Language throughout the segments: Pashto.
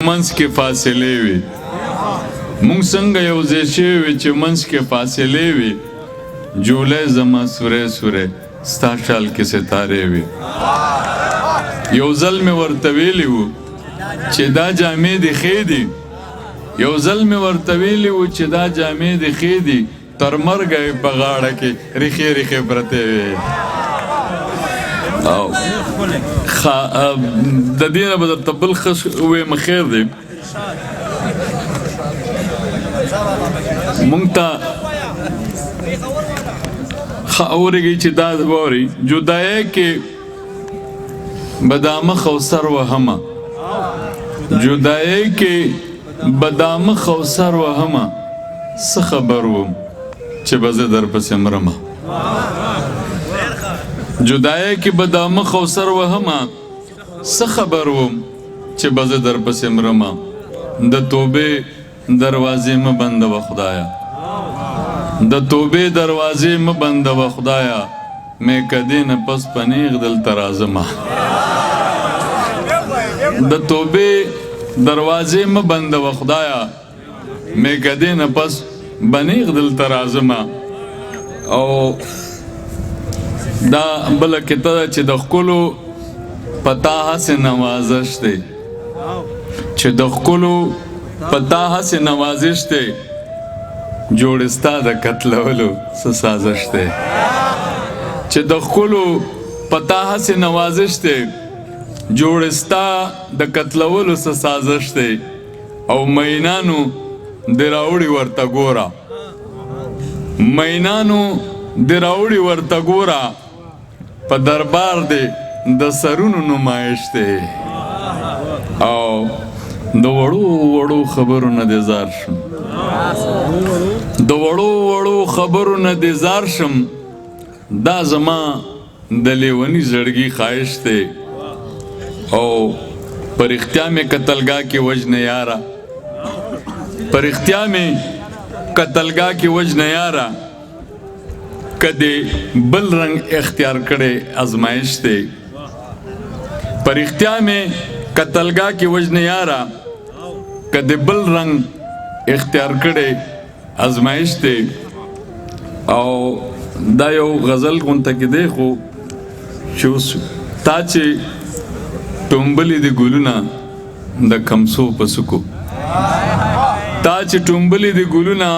منځ کې فاصلې وي مونږ څنګه یو ځای شوي وي چې منځ کې فاصلې وي جولی زما سوری سوری ستا شال کې ستارې وي یو ځل مې ورته ویلي وو چې دا جامې دې ښې دي یو ځل مې ورته ویلي وو چې دا جامې دې ښې دي تر مرګه یې په غاړه کې ریښې ریښې پرتې وې د دې نه به درته بل ښه ووایم خیر دی مونږ ته ښه اورېږئ چې دا واورئ جدایۍ کې به دا مخ او سر وهمه جدایۍ کې به دا مخ او سر وهمه څه خبر وم چې به زه درپسې مرمه جدایۍ کې به دا مخ او سر وهمه څه خبر وم چې به زه درپسې مرمه د توبې دروازې مه بندوه خدایه د توبې دروازې مه بندوه خدایه مې کدې نه پس په نیغ دلته راځمه د توبې دروازې مه بندوه خدایه مې کدې نه پس په نیغ دلته راځمه او دا بله کته ده چې د ښکلو په تا هسې نوازش دی چې د ښکلو په تا هسې نوازش دی جوړ ستا د قتلولو څه سازش دی چې د ښکلو په تا هسې نوازش دی جوړ ستا د قتلولو څه سازش دی او مینانو د راوړي ورته ګوره مینانو د راوړي ورته ګوره په دربار دی د سرونو نمایش دی او د وړو وړو خبرو نه دې زار شم د وړو وړو خبرو نه دې زار شم دا زما د لیوني زړګي خواهش دی او په رښتیا مې قتلګاه کې وژنه یاره په رښتیا مې قتلګاه کې وژنه یاره کدی بل رنگ اختیار کړي ازمایش دی په رښتیا مې قتلګاه کې وژنه یاره کدی بل رنگ اختیار کړي ازمایش دی او دا یو غزل غونته کې دی خو چې اوس تا چې ټومبلې د ګلونه د کمسو په سکو تا چې ټومبلې د ګلونه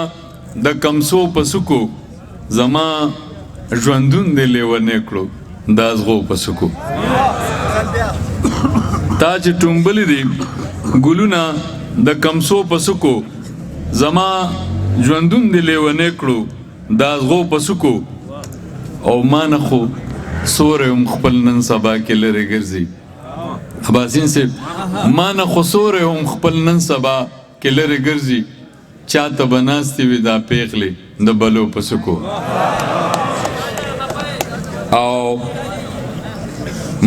د کمسو په سکو زما ژوندون دې لیونی کړو د ازغو په سکو تا چې ټومبلې دي ګلونه د کمسو په سکو زما ژوندون دې لیونی کړو د ازغو په سکو او ما نه خو سوری هم خپل نن سبا کې لرې ګرځي اباسین صاحب ما نه خو سوری هم خپل نن سبا کې لرې ګرځي چاته به ناستې وي دا پیغلې د بلو په سکو او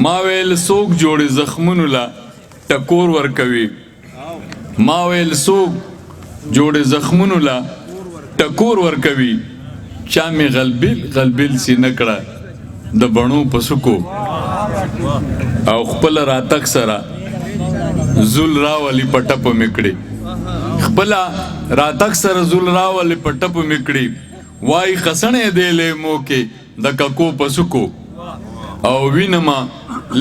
ما ویل څوک جوړې زخمونو له ټکور ورکوي ما ویل څوک جوړې زخمونو له ټکور ورکوي چا مې غلبیل غلبیل سینه کړه د بڼو په سکو او خپله راتګ سره زول راولي په ټپو مې کړې خپله راتګ سره زول راولي په ټپو مې کړې وایي خسنې دی لیمو کې د ککو په سکو او وینمه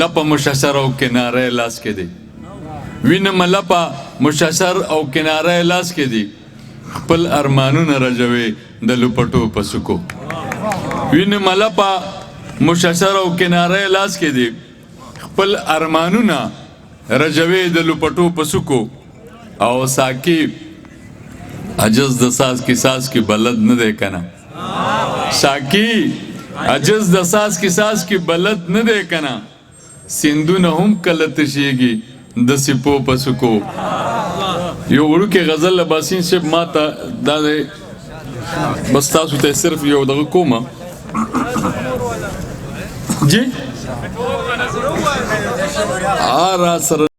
لپه مششر او کناره لاس کې دی وینمه لپه مششر او کناره لاس کې دی خپل ارمانونه رجوي د لپټو په سکو وینمه لپه مششر او کناره لاس کې دی خپل ارمانونه رجوي د لپټو په سکو او ساکی عجز د ساز کی ساز کی بلد نه دی کنه ساکی عجز د ساز کی ساز کی بلد نه دی کنه سیندونه هم کله تشیږي د سپو په سکو یو وړوکی غزل اباسین صاحب ما ته دا دی بس تاسو ته صرف یو دغه کومه جی را سره